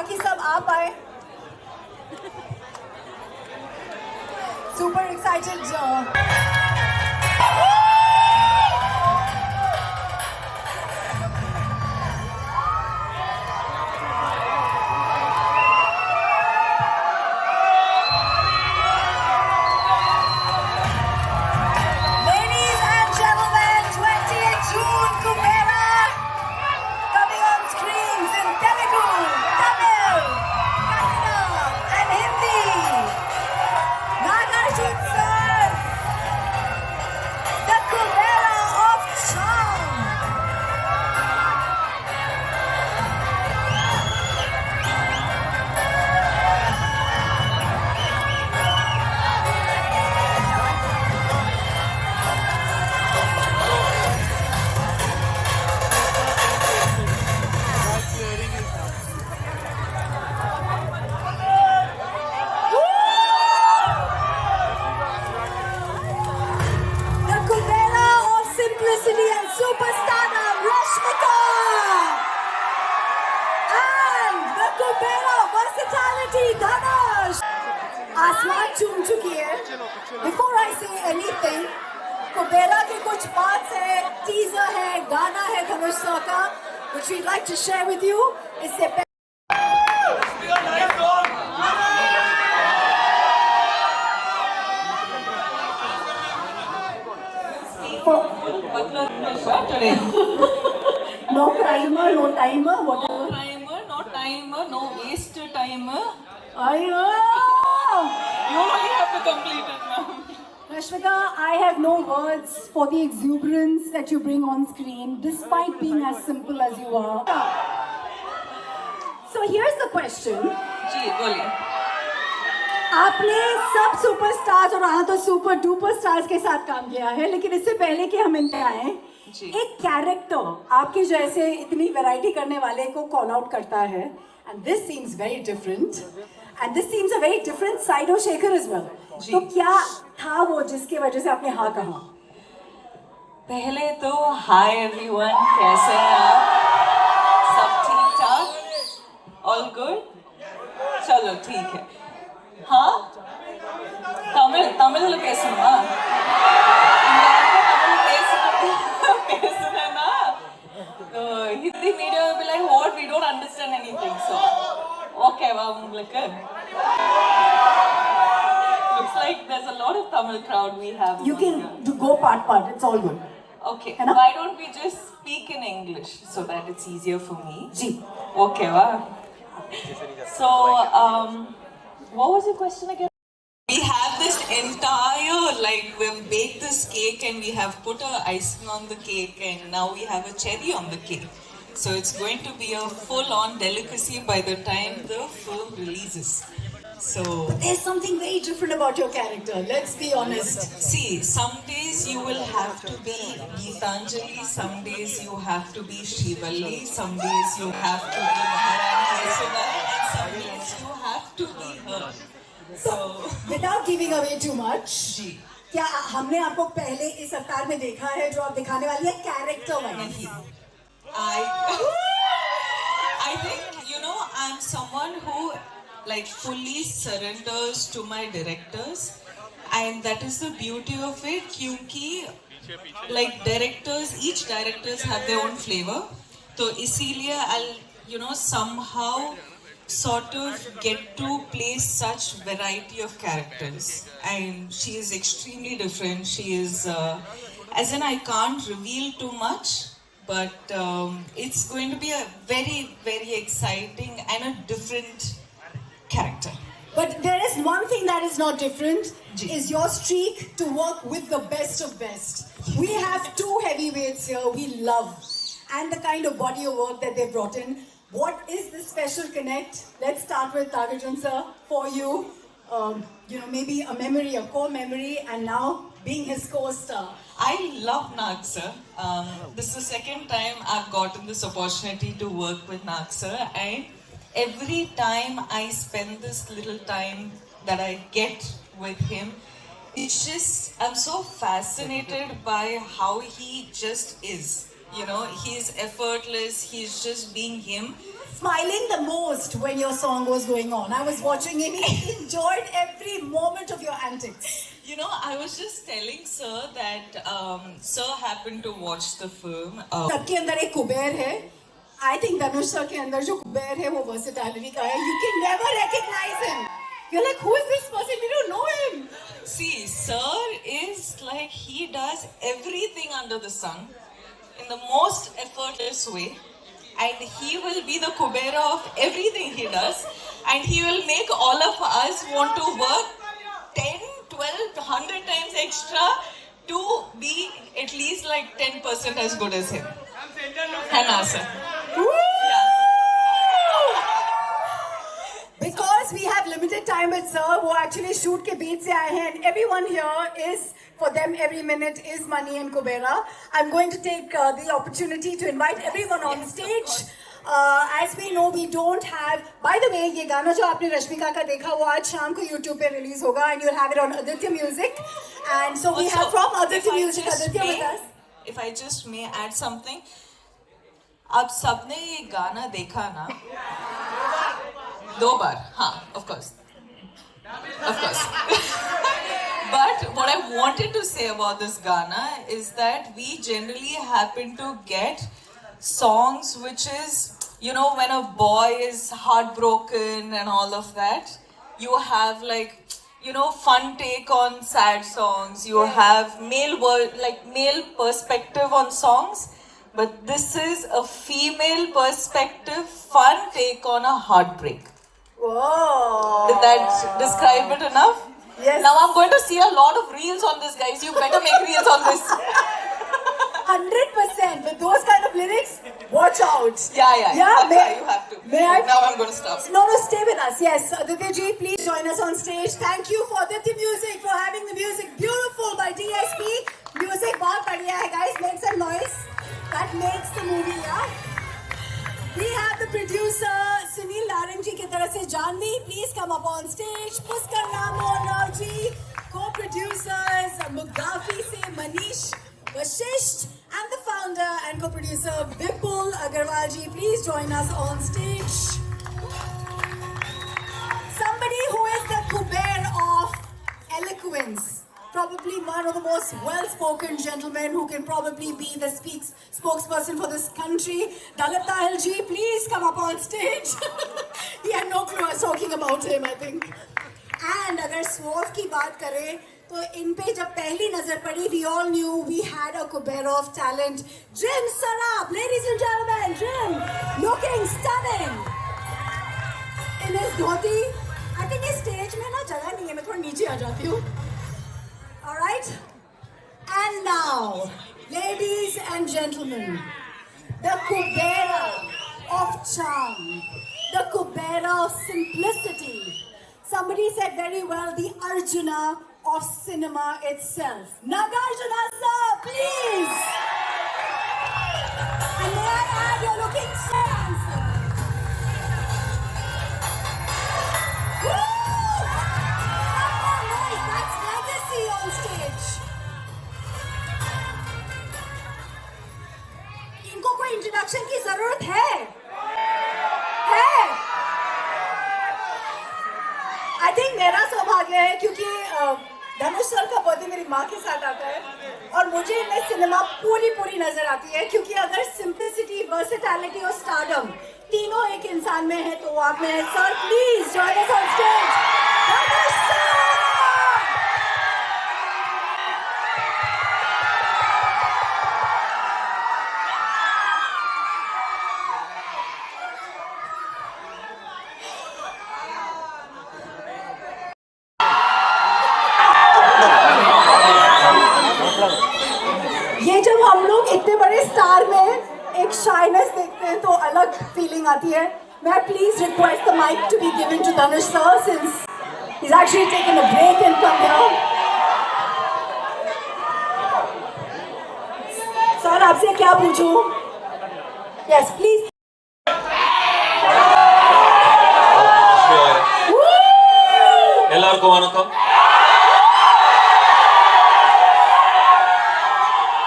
बाकी सब आ पाए. Super excited. Ladies and gentlemen, 20th June, Kubera coming on screens in Telugu, Tamil, Kannada and Hindi. Nagarjuna sir, the Kubera of charm. The Kubera of simplicity and superstardom, Rashmika. And the Kubera of versatility, Dhanush. आसमान चूम चुकी है. Before I say anything, Kubera के कुछ parts है, teaser है, गाना है धनुष सर का, which we'd like to share with you. इससे पहले no primer, no timer, whatever. No timer, no waste timer. Ayo! You only have to complete it, ma'am. Rashmika, I have no words for the exuberance that you bring on screen, despite being as simple as you are. So here's the question. जी बोलिए. आपने सब superstars और हाँ तो super duper stars के साथ काम किया है, लेकिन इससे पहले कि हम इनके आए, एक कैरेक्टर आपके जैसे इतनी वैरायटी करने वाले को कॉल आउट करता है, and this seems very different, and this seems a very different side of Sekhar as well. तो क्या था वो जिसकी वजह से आपने हाँ कहा? पहले तो हाय एवरीवन, कैसे हैं आप? सब ठीक ठाक? All good? चलो ठीक है. हाँ तमिल பேசணுமா? பேசுறேன்னா Hindi media will be like what, we don't understand anything, so ஓகேவா உங்களுக்கு? Looks like there's a lot of Tamil crowd we have. You can go part, it's all good. Okay, why don't we just speak in English so that it's easier for me? Ji. Okay, so what was your question again? We have this entire, like, we've baked this cake and we have put a icing on the cake and now we have a cherry on the cake. So it's going to be a full-on delicacy by the time the film releases. So There's something very different about your character, let's be honest. see, some days you will have to be Geetanjali, some days you have to be Shivalli, some days you have to be Maharani Yashoda, and some days you have to be her. So, Without giving away too much, जी, क्या हमने आपको पहले इस अवतार में देखा है जो आप दिखाने वाली है character wise? I think, you know, I'm someone who like fully surrenders to my directors, and that is the beauty of it, क्योंकि like directors, each directors have their own flavor, तो इसीलिए I'll, you know, somehow sort of get to play such variety of characters, and she is extremely different. She is as in I can't reveal too much, but it's going to be a very, very exciting and a different character. But there is one thing that is not different, ji. is your streak to work with the best of best. We have two heavyweights here we love, and the kind of body of work that they brought in. What is the special connect? Let's start with Nagarjuna sir, for you. You know, maybe a memory, a core memory, and now being his co-star. I love Nag sir. This is the second time I've gotten this opportunity to work with Nag sir, and every time I spend this little time that I get with him, it's just, I'm so fascinated by how he just is. You know, he's effortless, he's just being him. smiling the most when your song was going on? I was watching him. He enjoyed every moment of your antics. You know, I was just telling Sir that Sir happened to watch the film. सबके अंदर एक कुबेर है. I think Dhanush sir के अंदर जो कुबेर है वो versatility का है. You can never recognize him. You're like, who is this person? We don't know him. See, Sir is like, he does everything under the sun in the most effortless way. And he will be the Kubera of everything he does. And he will make all of us want to work 10, 12, 100 times extra to be at least like 10% as good as him. Hannah, sir. Because we have limited time with Sir, who actually shoot के बीच से आए हैं, and everyone here is, for them every minute is money and Kubera. I'm going to take the opportunity to invite everyone on stage. As we know, we don't have. By the way, ये गाना जो आपने रश्मिका का देखा वो आज शाम को YouTube पे release होगा, and you'll have it on Aditya Music. And so we have from Aditya Music Aditya with us. If I just may add something, आप सबने ये गाना देखा ना? 2 बार, हाँ, of course. But what I wanted to say about this Gana is that we generally happen to get songs which is, you know, when a boy is heartbroken and all of that, you have like, you know, fun take on sad songs, you have male perspective on songs, but this is a female perspective, fun take on a heartbreak. Whoa! Did that describe it enough? Yes. Now I'm going to see a lot of reels on this, guys. You better make reels on this. 100%. With those kind of lyrics, watch out. Yeah. You have to. May I? Now I'm going to stop. No, stay with us. Yes, Aditya ji, please join us on stage. Thank you for Aditya Music for having the music beautiful by DSP. Music बहुत बढ़िया है, guys. Make some noise. That makes the movie, yeah. We have the producer Sunil Laranji की तरफ से Janvi, please come up on stage. Puskar Namonar ji, co-producers Mugafi se Manish Vashisht, and the founder and co-producer Vipul Agarwal ji, please join us on stage. Somebody who is the Kubera of eloquence. Probably one of the most well-spoken gentlemen who can probably be the spokesperson for this country. Dalit Tahil ji, please come up on stage. He had no clue I was talking about him, I think. And agar swerve की बात करें, तो इन पे जब पहली नजर पड़ी, we all knew we had a Kubera of talent. Jim Sarbh, ladies and gentlemen, Jim, looking stunning. In his dhoti, I think इस stage में ना जगह नहीं है, मैं थोड़ा नीचे आ जाती हूँ. All right, and now, ladies and gentlemen, the Kubera of charm, the Kubera of simplicity. Somebody said very well, the Arjuna of cinema itself. Nagarjuna sir, please. And may I add, you're looking so handsome. Woo! That's legacy on stage. इनको कोई introduction की जरूरत है? I think मेरा सौभाग्य है क्योंकि धनुष sir का बर्थडे मेरी माँ के साथ आता है और मुझे इनमें सिनेमा पूरी नजर आती है क्योंकि अगर सिंप्लिसिटी, वर्सेटैलिटी और स्टारडम तीनों एक इंसान में है तो वो आप में है. Sir please join us on stage. Dhanush sir. ये जब हम लोग इतने बड़े स्टार में एक शाइनेस देखते हैं तो अलग फीलिंग आती है. May I please request the mic to be given to Dhanush sir since he's actually taken a break and come here. Sir, आपसे क्या पूछूं? Yes, please. எல்லாருக்கும் வணக்கம்.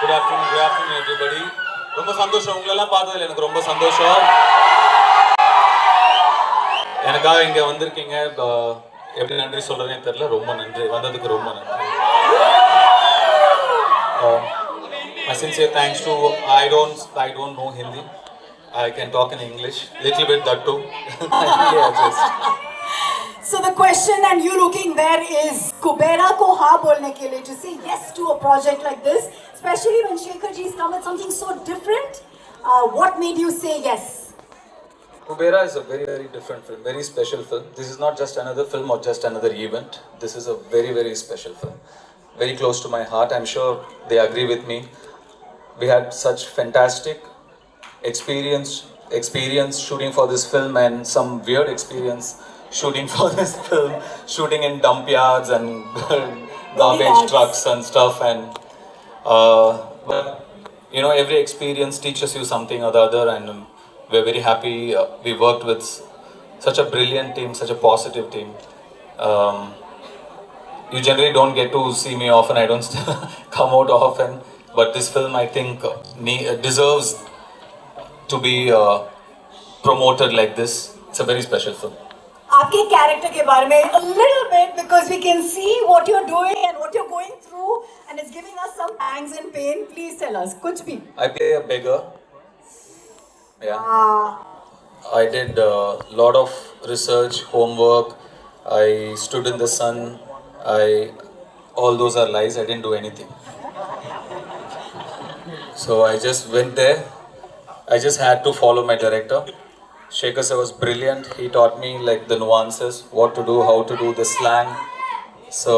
Good afternoon everybody. ரொம்ப சந்தோஷம் உங்களெல்லாம் பார்த்ததுல எனக்கு ரொம்ப சந்தோஷம். எனக்காக இங்கே வந்திருக்கீங்க. எப்படி நன்றி சொல்கிறேனே தெரியல. ரொம்ப நன்றி, வந்ததுக்கு ரொம்ப நன்றி. My sincere thanks to, I don't know Hindi. I can talk in English, little bit that too. Yeah, just. So the question, and you looking there, is Kubera ko हाँ बोलने के लिए, to say yes to a project like this, especially when Sekhar ji has come with something so different. What made you say yes? Kubera is a very, very different film, very special film. This is not just another film or just another event. This is a very, very special film. Very close to my heart. I'm sure they agree with me. We had such fantastic experience shooting for this film, and some weird experience shooting for this film, shooting in dump yards and garbage trucks and stuff. And but you know, every experience teaches you something or the other, and we're very happy we worked with such a brilliant team, such a positive team. You generally don't get to see me often. I don't come out often, but this film, I think, deserves to be promoted like this. It's a very special film. आपके character के बारे में a little bit, because we can see what you're doing and what you're going through, and it's giving us some pangs and pain. Please tell us, कुछ भी. I play a beggar. Yeah. I did a lot of research, homework. I stood in the sun. All those are lies. I didn't do anything. So I just went there. I just had to follow my director. Sekhar sir was brilliant. He taught me like the nuances, what to do, how to do, the slang. So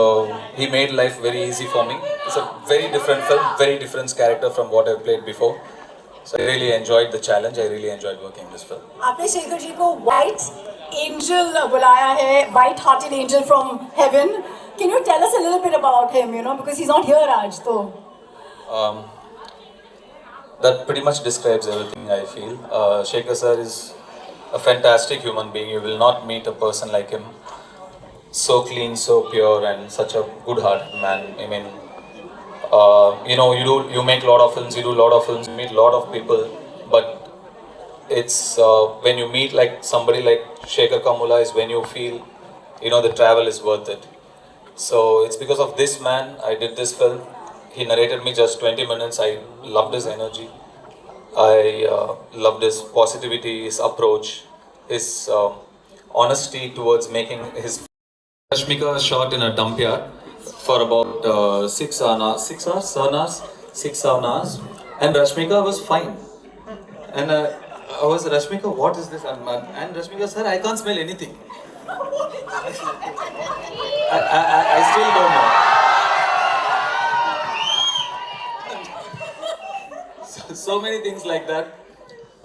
he made life very easy for me. It's a very different film, very different character from what I've played before. So I really enjoyed the challenge. I really enjoyed working in this film. आपने शेखर जी को white angel बुलाया है, white-hearted angel from heaven. Can you tell us a little bit about him? You know, because he's not here, Raj. So. That pretty much describes everything I feel. Sekhar sir is a fantastic human being. You will not meet a person like him. So clean, so pure, and such a good-hearted man. I mean, you know, you make a lot of films, you do a lot of films, you meet a lot of people, but it's when you meet like somebody like Sekhar Kammula is when you feel, you know, the travel is worth it. So it's because of this man I did this film. He narrated me just 20 minutes. I loved his energy. I loved his positivity, his approach, his honesty towards making his. Rashmika shot in a dump yard for about 6 hours, and Rashmika was fine. And I was, Rashmika, what is this? And Rashmika, sir, I can't smell anything. I still don't know. So many things like that,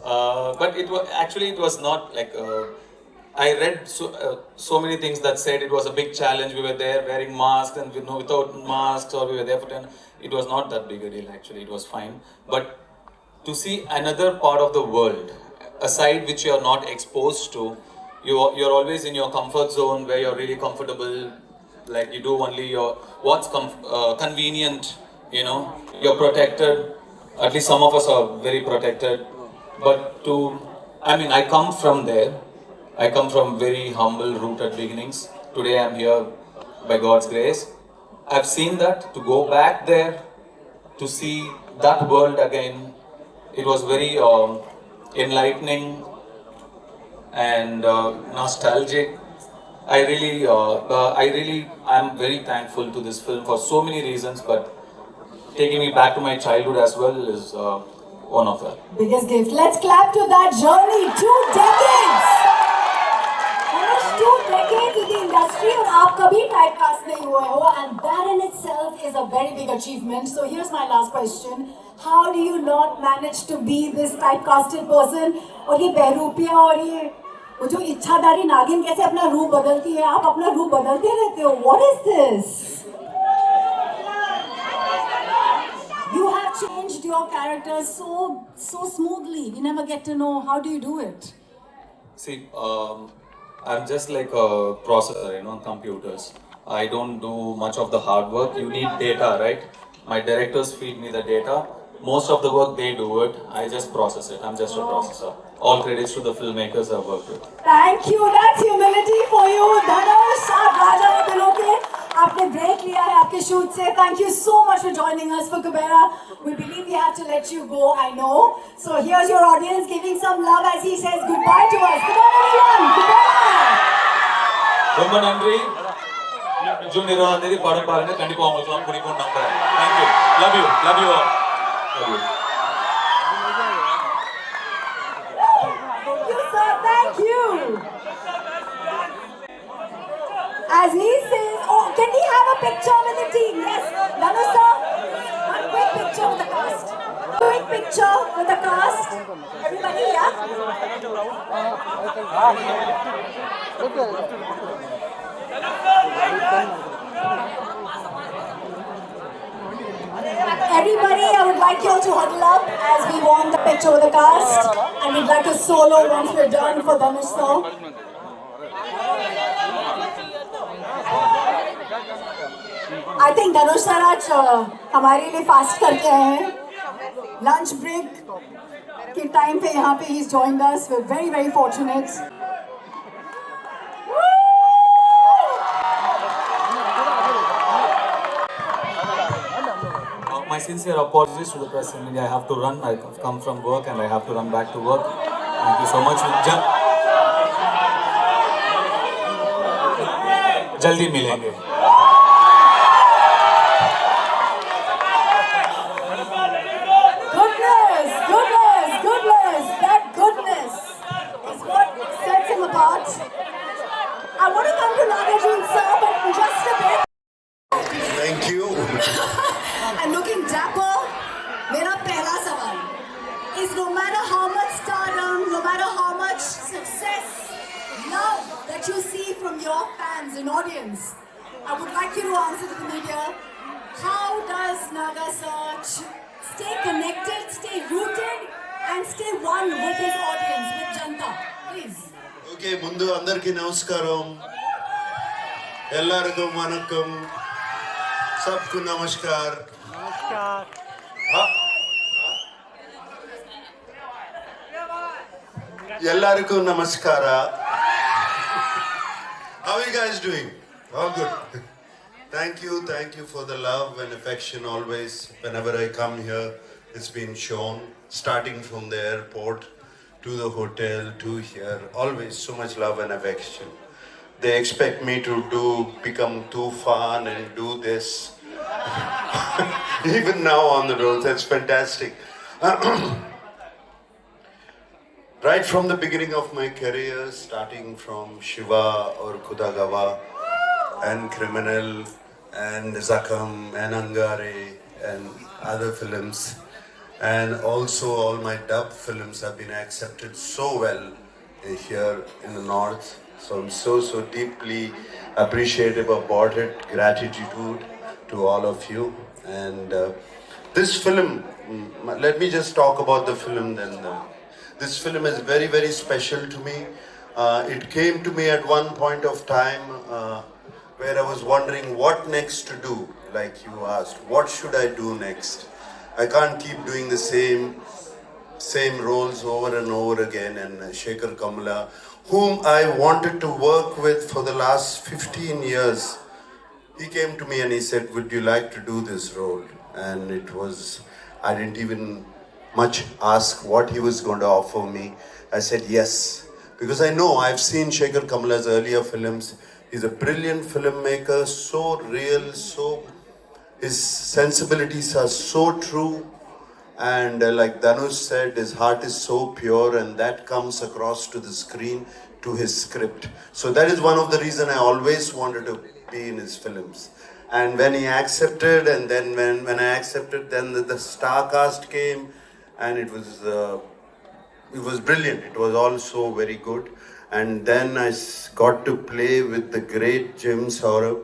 but it was not like I read so many things that said it was a big challenge. We were there wearing masks and without masks, or we were there for 10. It was not that big a deal actually. It was fine. But to see another part of the world, a side which you are not exposed to, you're always in your comfort zone where you're really comfortable. Like you do only what's convenient. You know, you're protected. At least some of us are very protected. But I come from there. I come from very humble, rooted beginnings. Today I'm here by God's grace. I've seen that. To go back there, to see that world again, it was very enlightening and nostalgic. I'm very thankful to this film for so many reasons, but taking me back to my childhood as well is one of them. Biggest gift. Let's clap to that journey. 2 decades. 2 decades in the industry, and आप कभी typecast नहीं हुए हो, and that in itself is a very big achievement. So here's my last question: how do you not manage to be this typecasted person? और ये बहरूपिया और ये वो जो इच्छाधारी नागिन कैसे अपना रूप बदलती है? आप अपना रूप बदलते रहते हो. What is this? You have changed your character so smoothly. We never get to know, how do you do it? See, I'm just like a processor, you know, computers. I don't do much of the hard work. You need data, right? My directors feed me the data. Most of the work they do it. I just process it. I'm just a processor. all credits to the filmmakers I've worked with. Thank you. That's humility for you, Dhanush. आप राजा ने दिलों के आपने break लिया है आपके shoot से. Thank you so much for joining us for Kubera. We believe we have to let you go. I know. So here's your audience giving some love as he says goodbye to us. Come on, everyone. Kubera. ரொம்ப நன்றி. June 20 படம் பாருங்க, கண்டிப்பா உங்களுக்கு பிடிக்கும் நம்புறேன். Thank you. Love you. Love you all. Love you. Thank you, sir. Thank you. As he says, oh, can we have a picture with the team? Yes. Dhanush sir, one quick picture with the cast. Quick picture with the cast. Everybody, yeah? Everybody, I would like you all to huddle up as we want the picture with the cast. And we'd like a solo once we're done for Dhanush sir. I think Dhanush sir आज हमारे लिए fast करके आए हैं. Lunch break के time पे यहाँ पे he's joined us. We're very very fortunate. My sincere apologies to the press and media. I have to run. I've come from work and I have to run back to work. Thank you so much. जल्दी मिलेंगे. Goodness, goodness, goodness. That goodness is what sets him apart. I want to come to Nagarjuna sir, but just a bit. Thank you. And looking dapper, मेरा पहला सवाल is no matter how much stardom, no matter how much success, love that you see from your fans and audience, I would like you to answer to the media, how does Naga sir stay connected, stay rooted and stay one with his audience, with Janta? Please. Okay, mundu andarki namaskaram. Ellarku vanakkam. Sabku namaskar. Ellarku namaskara. How are you guys doing? All good. Thank you for the love and affection always. Whenever I come here, it's been shown. Starting from the airport to the hotel to here, always so much love and affection. They expect me to become too fun and do this. Even now on the road, that's fantastic. Right from the beginning of my career, starting from Shiva or Kudagawa and Criminal and Zakam and Angare and other films, and also all my dub films have been accepted so well here in the north. So I'm so deeply appreciative about it. Gratitude to all of you. And this film, let me just talk about the film then. This film is very, very special to me. It came to me at one point of time where I was wondering what next to do. Like you asked, what should I do next? I can't keep doing the same roles over and over again. And Sekhar Kammula, whom I wanted to work with for the last 15 years, he came to me and he said, would you like to do this role? And I didn't even much ask what he was going to offer me. I said yes, because I know I've seen Sekhar Kammula's earlier films. He's a brilliant filmmaker, so real, his sensibilities are so true. And like Dhanush said, his heart is so pure, and that comes across to the screen, to his script. So that is one of the reasons I always wanted to be in his films. And when he accepted, and then when I accepted, then the Starcast came, and it was brilliant. It was also very good. And then I got to play with the great Jim Sarbh.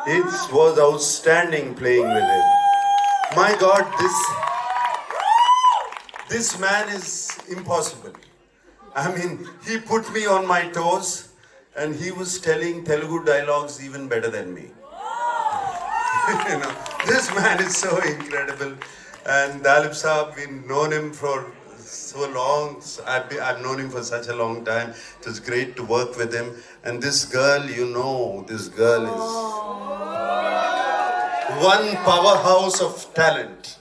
It was outstanding playing with him. My God, this man is impossible. I mean, he put me on my toes, and he was telling Telugu dialogues even better than me. You know, this man is so incredible. And Dalip Saab, we've known him for so long. I've known him for such a long time. It was great to work with him. And this girl, this girl is one powerhouse of talent.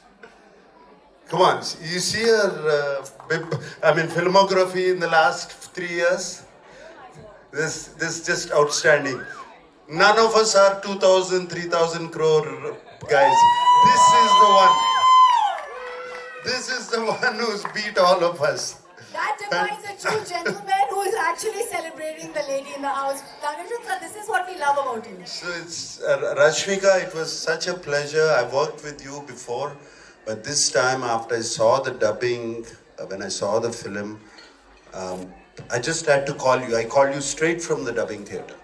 Come on, you see her, filmography in the last 3 years? This just outstanding. None of us are 2,000, 3,000 crore guys. This is the one who's beat all of us. That defines a true gentleman who is actually celebrating the lady in the house. Nagarjuna, this is what we love about you. So it's Rashmika, it was such a pleasure. I worked with you before, but this time after I saw the dubbing, when I saw the film, I just had to call you. I called you straight from the dubbing theatre.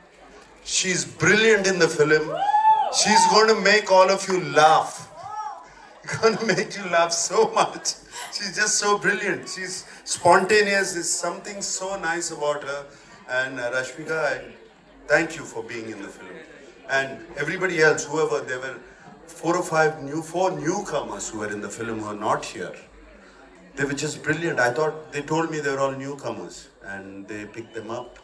She's brilliant in the film. She's going to make all of you laugh. Going to make you laugh so much. She's just so brilliant. She's spontaneous. There's something so nice about her. And Rashmika, I thank you for being in the film. And everybody else, whoever, there were 4 newcomers who were in the film who are not here. They were just brilliant. I thought, they told me they were all newcomers and they picked them up.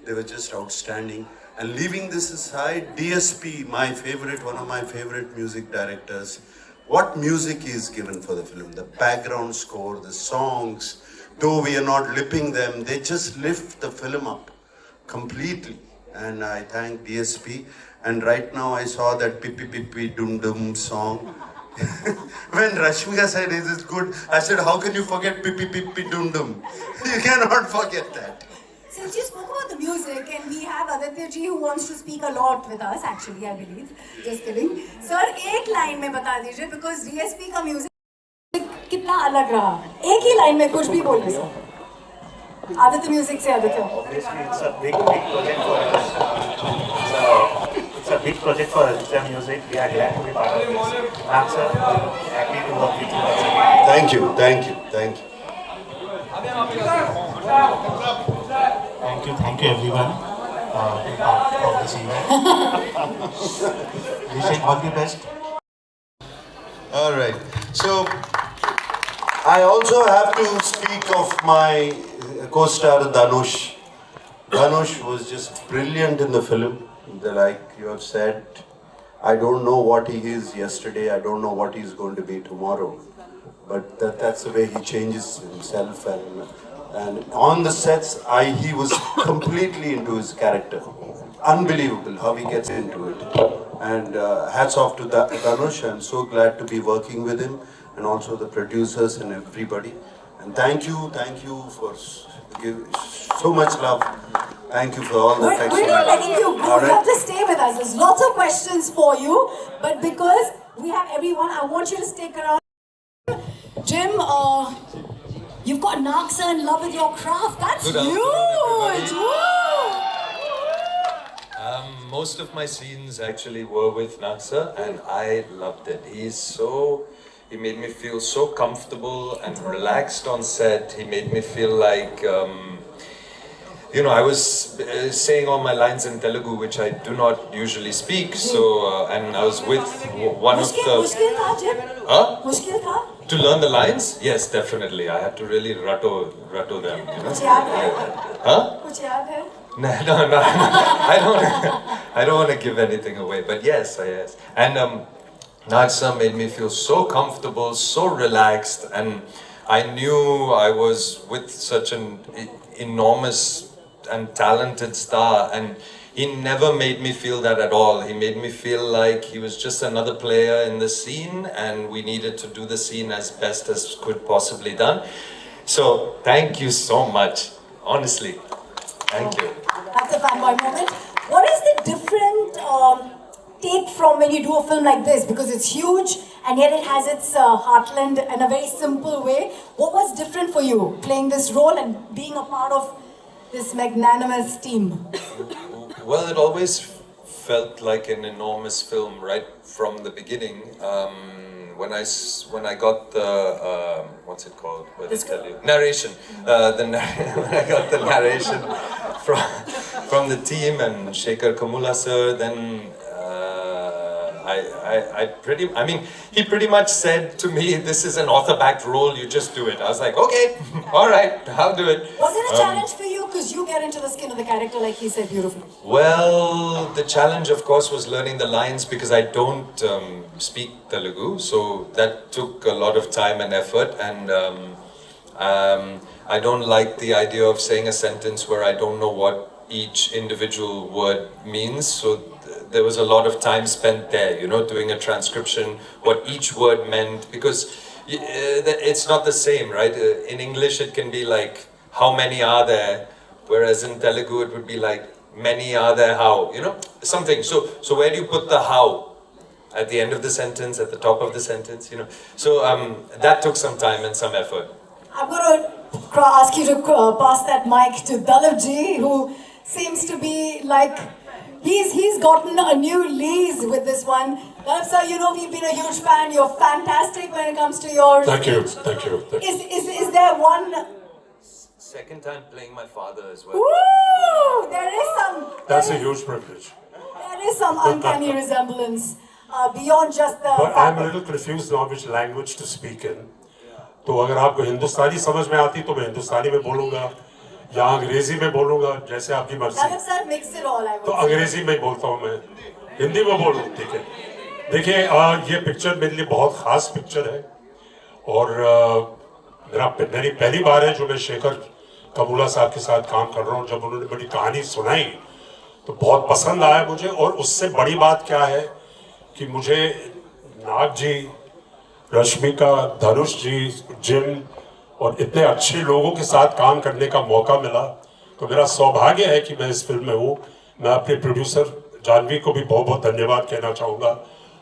They were just outstanding. And leaving this aside, DSP, one of my favorite music directors, what music is given for the film, the background score, the songs, though we are not lipping them, they just lift the film up completely. And I thank DSP. And right now I saw that Pippi Pippi Dum Dum song. When Rashmika said, is it good? I said, how can you forget Pippi Pippi Dum Dum? You cannot forget that. Since you spoke about the music, and we have Aditya ji who wants to speak a lot with us, actually, I believe. Just kidding. Sir, एक line में बता दीजिए, because DSP का music कितना अलग रहा. एक ही line में कुछ भी बोलिए सर. Aditya music से Aditya. Obviously, it's a big project for us. It's a big project for Aditya Music. We are glad to be part of this. I'm sir, happy to work with you. Thank you, thank you, thank you. Thank you everyone to be part of this event. Wishing all the best. All right. So, I also have to speak of my co-star Dhanush. Dhanush was just brilliant in the film. Like you have said, I don't know what he is yesterday. I don't know what he's going to be tomorrow. But that's the way he changes himself. And on the sets, he was completely into his character. Unbelievable how he gets into it. And hats off to Dhanush. I'm so glad to be working with him, and also the producers and everybody. And thank you for giving so much love. Thank you for all the affection. We're not letting you go. All right. You have to stay with us. There's lots of questions for you, but because we have everyone, I want you to stick around. Jim, you've got Naksa in love with your craft. That's huge! Woo! Most of my scenes actually were with Naksa, and I loved it. He made me feel so comfortable and relaxed on set. He made me feel like, I was saying all my lines in Telugu, which I do not usually speak. So, and I was with one of the... Mushkil tha, Jim? Huh? Mushkil tha? To learn the lines? Yes, definitely. I had to really rattle them. Kuch yaad hai? Huh? Kuch yaad hai? No. I don't want to give anything away. But yes. And Naksa made me feel so comfortable, so relaxed, and I knew I was with such an enormous and talented star, and he never made me feel that at all. He made me feel like he was just another player in the scene, and we needed to do the scene as best as could possibly done. So thank you so much, honestly. Thank you. That's a fanboy moment. What is the different take from when you do a film like this? Because it's huge and yet it has its heartland in a very simple way. What was different for you playing this role and being a part of this magnanimous team? Well, it always felt like an enormous film right from the beginning. When I got the what's it called? What did I tell you? Narration. When I got the narration from the team and Sekhar Kammula sir, then I mean, he pretty much said to me, this is an author-backed role, you just do it. I was like, okay, all right, I'll do it. Was it a challenge for you? Because you get into the skin of the character, like he said beautifully. Well, the challenge, of course, was learning the lines because I don't speak Telugu, so that took a lot of time and effort, and I don't like the idea of saying a sentence where I don't know what each individual word means, so there was a lot of time spent there, you know, doing a transcription, what each word meant, because it's not the same, right? In English it can be like, how many are there? Whereas in Telugu it would be like, many are there how? You know, something. So where do you put the how? At the end of the sentence, at the top of the sentence, you know? So that took some time and some effort. I'm going to ask you to pass that mic to Dalivji, who seems to be like, he's gotten a new lease with this one. Dalav sir, you know we've been a huge fan. You're fantastic when it comes to your... Thank you. Is there one... Second time playing my father as well. Woo! There is some... That's a huge privilege. There is some uncanny resemblance beyond just the... But I'm a little confused now which language to speak in. तो अगर आपको हिंदुस्तानी समझ में आती तो मैं हिंदुस्तानी में बोलूँगा या अंग्रेजी में बोलूँगा जैसे आपकी मर्जी Dalav sir, mix it all, I would तो say. अंग्रेजी में बोलता हूँ मैं हिंदी में बोलूँ ठीक है देखिए ये पिक्चर मेरे लिए बहुत खास पिक्चर है और मेरी पहली बार है जो मैं शेखर कमूला साहब के साथ काम कर रहा हूँ जब उन्होंने बड़ी कहानी सुनाई तो बहुत पसंद आया मुझे और उससे बड़ी बात क्या है कि मुझे नाग जी रश्मिका धनुष जी जिम और इतने अच्छे लोगों के साथ काम करने का मौका मिला तो मेरा सौभाग्य है कि मैं इस फिल्म में हूँ मैं अपने प्रोड्यूसर जानवी को भी बहुत बहुत धन्यवाद कहना चाहूँगा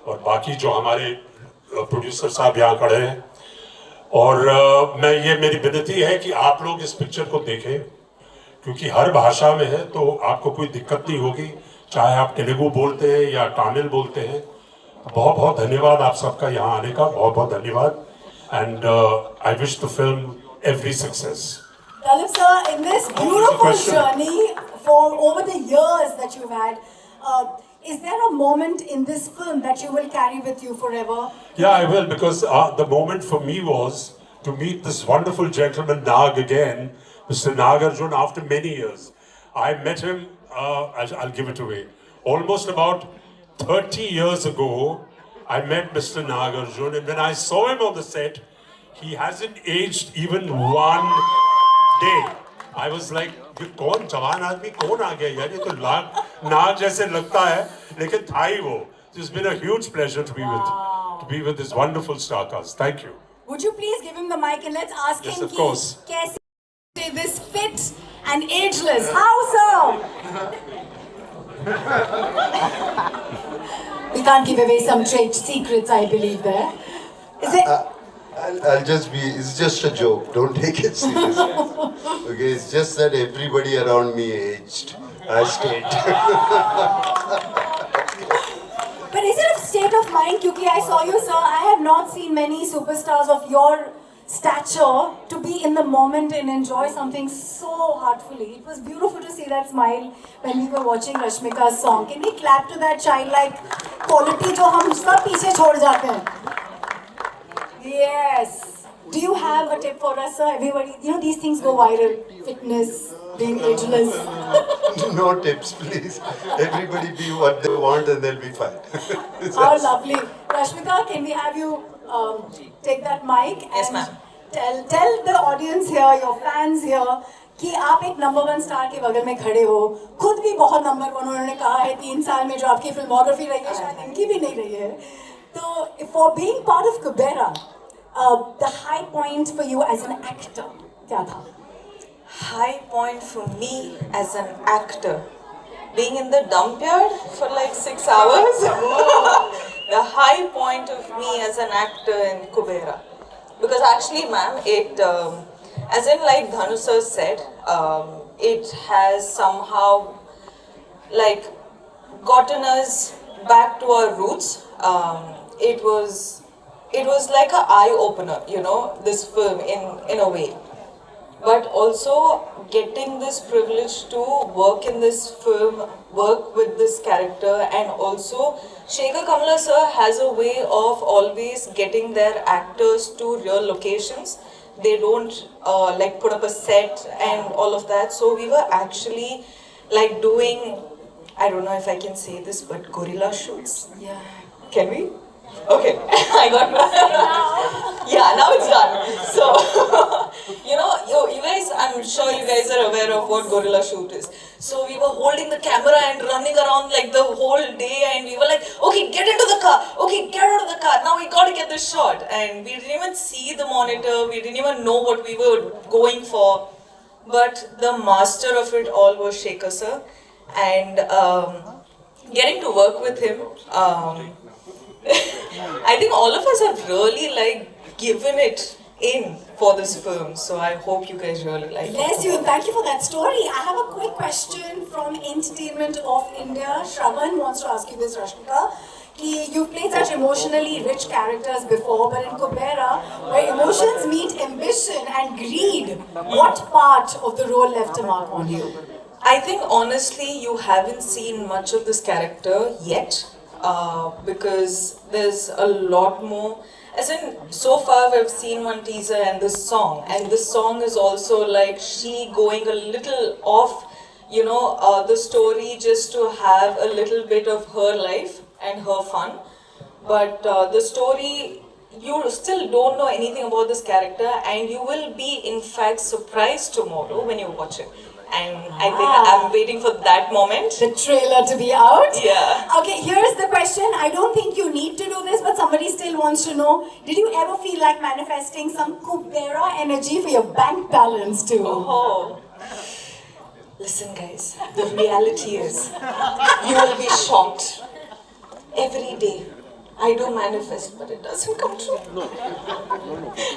और बाकी जो हमारे प्रोड्यूसर साहब यहाँ खड़े हैं और मैं ये मेरी विनती है कि आप लोग इस पिक्चर को देखें क्योंकि हर भाषा में है तो आपको कोई दिक्कत नहीं होगी चाहे आप तेलुगु बोलते हैं या तमिल बोलते हैं बहुत बहुत धन्यवाद आप सबका यहाँ आने का बहुत बहुत धन्यवाद and I wish the film every success Dalav sir, in this beautiful journey for over the years that you've had, is there a moment in this film that you will carry with you forever? Yeah, I will because the moment for me was to meet this wonderful gentleman Nag again, Mr. Nagarjuna, after many years. I met him, I'll give it away, almost about 30 years ago. I met Mr. Nagarjuna and when I saw him on the set, he hasn't aged even one day. I was like, ये कौन जवान आदमी कौन आ गया यार ये तो नाग जैसे लगता है लेकिन था ही वो. It's been a huge pleasure to be with this wonderful Starcast. Thank you. Would you please give him the mic and let's ask Yes, him of course. कैसे say this fit and ageless? How so? We can't give away some trade secrets, I believe there. Is it? I'll just be, it's just a joke, don't take it seriously. Okay, it's just that everybody around me aged. I stayed. But is it a state of mind? Because I saw you, sir. I have not seen many superstars of your stature to be in the moment and enjoy something so heartfully. It was beautiful to see that smile when we were watching Rashmika's song. Can we clap to that childlike quality जो हम सब पीछे छोड़ जाते हैं? Yes. Do you have a tip for us, sir? Everybody, you know these things go viral. Fitness, being ageless. No tips, please. Everybody be what they want and they'll be fine. How lovely. Rashmika, can we have you take that mic Yes, and ma'am. tell the audience here, your fans here, कि आप एक number 1 star के बगल में खड़े हो. खुद भी बहुत नंबर 1 उन्होंने कहा है 3 साल में जो आपकी फिल्मोग्राफी रही है शायद इनकी भी नहीं रही है. तो for being part of Kubera, the high point for you as an actor, क्या था? High point for me as an actor, being in the dump yard for like 6 hours. The high point of me as an actor in Kubera. Because actually, ma'am, it, as in like Dhanu sir said, it has somehow like gotten us back to our roots. It was like an eye opener, you know, this film in a way. but also getting this privilege to work in this film, work with this character, and also Sekhar Kammula sir has a way of always getting their actors to real locations. They don't like put up a set and all of that. So we were actually like doing, I don't know if I can say this, but gorilla shoots. Yeah. Can we? Okay, I got yeah, now it's done. So, you guys, I'm sure you guys are aware of what gorilla shoot is. So we were holding the camera and running around like the whole day, and we were like, okay, get into the car. Okay, get out of the car. Now we gotta get this shot. And we didn't even see the monitor. We didn't even know what we were going for. But the master of it all was Sekhar sir, and getting to work with him. I think all of us have really like given it in for this film, so I hope you guys really like it. Bless you. Thank you for that story. I have a quick question from Entertainment of India. Shravan wants to ask you this, Rashmika. You've played such emotionally rich characters before, but in Kubera, where emotions meet ambition and greed, what part of the role left a mark on you? I think honestly, you haven't seen much of this character yet. Because there's a lot more. As in, so far we've seen one teaser and this song is also like she going a little off, the story just to have a little bit of her life and her fun. But the story, you still don't know anything about this character, and you will be in fact surprised tomorrow when you watch it. And I think I'm waiting for that moment. The trailer to be out? Yeah. Okay, here's the question. I don't think you need to do this, but somebody still wants to know. Did you ever feel like manifesting some Kubera energy for your bank balance too? Oh. Listen guys, the reality is, you will be shocked. Every day, I do manifest, but it doesn't come true.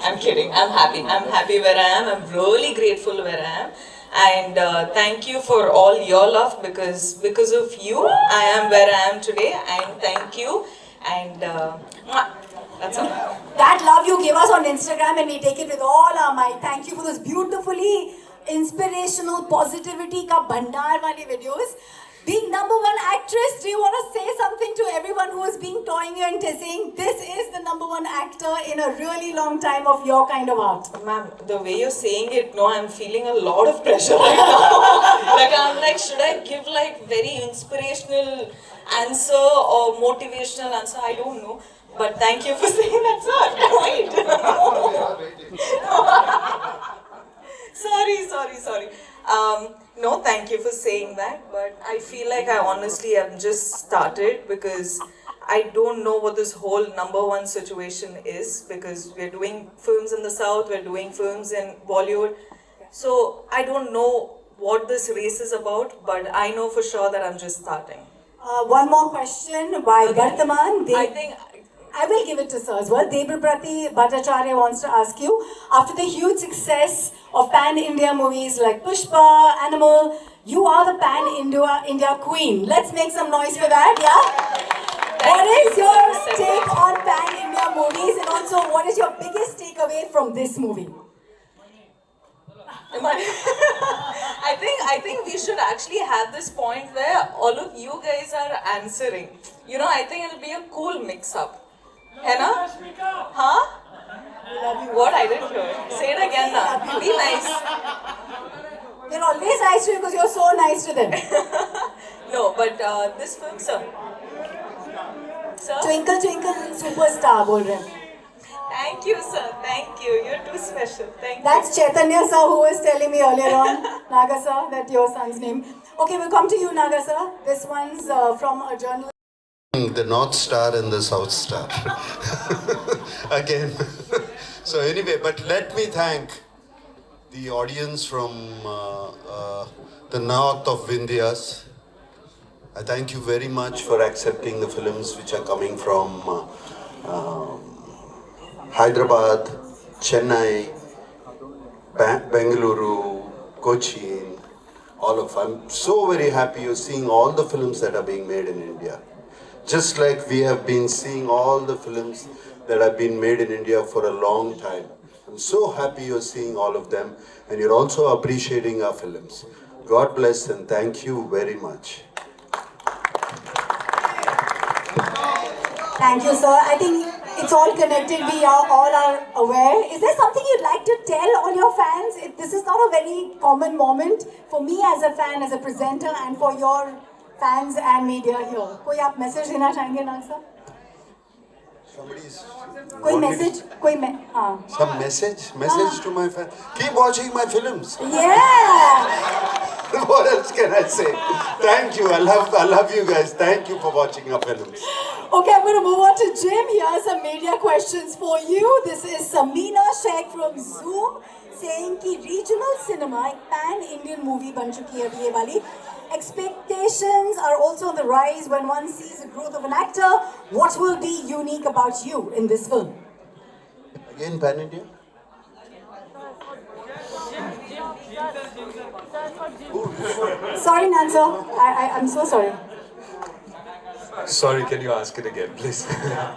I'm kidding, I'm happy. I'm happy where I am. I'm really grateful where I am. And thank you for all your love, because of you, I am where I am today. And thank you. And that's all. That love you give us on Instagram, and we take it with all our might. Thank you for those beautifully inspirational positivity ka bhandar wali videos. Being #1 actress, do you want to say something to everyone who is being toying you and saying this is the #1 actor in a really long time of your kind of art? Ma'am, the way you're saying it, no, I'm feeling a lot of pressure right now. I'm like, should I give like very inspirational answer or motivational answer? I don't know. But thank you for saying that, sir. Sorry. No, thank you for saying that, but I feel like I honestly have just started, because I don't know what this whole #1 situation is, because we're doing films in the South, we're doing films in Bollywood, so I don't know what this race is about, but I know for sure that I'm just starting. One more question by Gartaman. I will give it to sir as well. Debaprati Bhattacharya wants to ask you, after the huge success of pan-India movies like Pushpa, Animal, you are the pan-India queen. Let's make some noise for that, yeah? What is your take on pan-India movies, and also what is your biggest takeaway from this movie? I think we should actually have this point where all of you guys are answering. I think it'll be a cool mix-up. है ना? Huh? What? I didn't hear. Say it again now. Be nice. They're always nice to you because you're so nice to them. No, but this film, sir. Sir? Twinkle Twinkle Superstar बोल रहे हैं. Thank you, sir. Thank you. You're too special. Thank you. That's Chaitanya sir who was telling me earlier on, Naga sir, that your son's name. Okay, we'll come to you, Naga sir. This one's from a journalist. The North Star and the South Star. Again. So anyway, but let me thank the audience from the north of Vindhyas. I thank you very much for accepting the films which are coming from Hyderabad, Chennai, Bengaluru, Cochin, all of. I'm so very happy you're seeing all the films that are being made in India. Just like we have been seeing all the films that have been made in India for a long time. I'm so happy you're seeing all of them and you're also appreciating our films. God bless and thank you very much. Thank you, sir. I think it's all connected. We all are aware. Is there something you'd like to tell all your fans? This is not a very common moment for me as a fan, as a presenter, and for your fans and media here. कोई आप message देना चाहेंगे नाग sir? Somebody's कोई message? कोई हाँ. Some message to my fans. Keep watching my films. Yeah. What else can I say? Thank you. I love you guys. Thank you for watching our films. Okay, I'm going to move on to Jim. Here are some media questions for you. This is Samina Sheikh from Zoom saying कि regional cinema एक pan-Indian movie बन चुकी है अभी ये वाली. Expectations are also on the rise when one sees the growth of an actor. What will be unique about you in this film? Again, Pan India? Sorry, Nansa. I'm so sorry. Sorry, can you ask it again, please?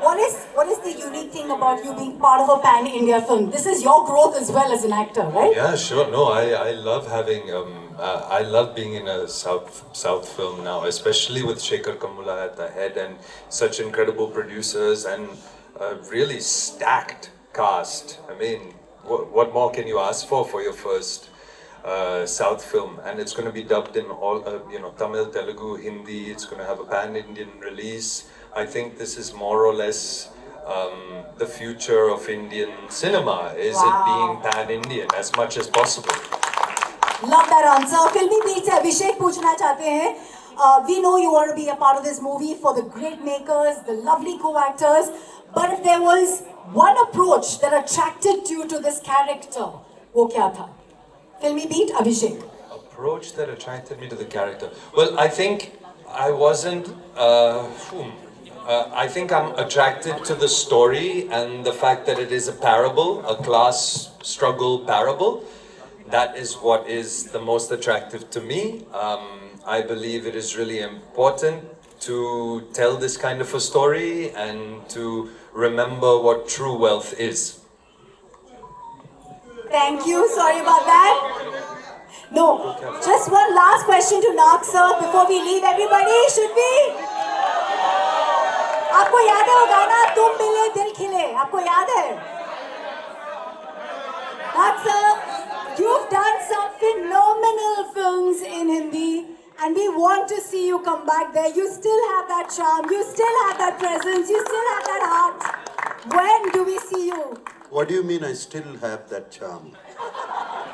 What is the unique thing about you being part of a pan-India film? This is your growth as well as an actor, right? Yeah, sure. No, I love having, I love being in a South film now, especially with Sekhar Kammula at the head and such incredible producers and a really stacked cast. I mean, what more can you ask for your first South film? And it's going to be dubbed in all, Tamil, Telugu, Hindi. It's going to have a pan-Indian release. I think this is more or less the future of Indian cinema. Is it being pan-Indian as much as possible? Love that answer. Filmi Beat se Abhishek पूछना चाहते हैं. We know you want to be a part of this movie for the great makers, the lovely co-actors. But if there was one approach that attracted you to this character, वो क्या था? Filmi Beat, Abhishek. Approach that attracted me to the character. Well, I think I wasn't. I think I'm attracted to the story and the fact that it is a parable, a class struggle parable. That is what is the most attractive to me. I believe it is really important to tell this kind of a story and to remember what true wealth is. Thank you. Sorry about that. No, just one last question to Nag sir before we leave everybody. Should we? आपको याद है वो गाना तुम मिले दिल खिले? आपको याद है? Nag sir, you've done some phenomenal films in Hindi, and we want to see you come back there. You still have that charm. You still have that presence. You still have that heart. When do we see you? What do you mean I still have that charm?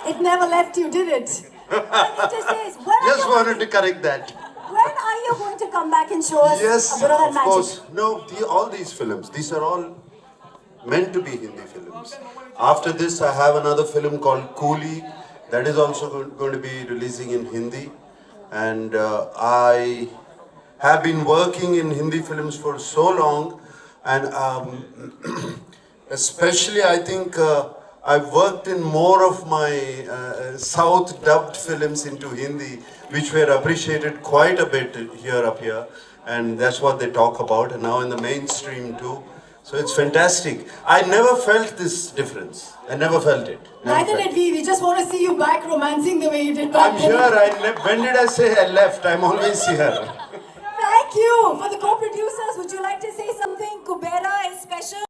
It never left you, did it? Just wanted to correct that. When are you going to come back and show us Yes, a bit of that of magic? course. No, all these films, these are all meant to be Hindi films. After this, I have another film called Coolie. That is also going to be releasing in Hindi. And I have been working in Hindi films for so long. And especially, I think I've worked in more of my South dubbed films into Hindi, which were appreciated quite a bit up here. And that's what they talk about, and now in the mainstream too. So it's fantastic. I never felt this difference. I never felt it. Neither did we. We just want to see you back romancing the way you did back I'm then. here. When did I say I left? I'm always here. Thank you. For the co-producers, would you like to say something? Kubera is special.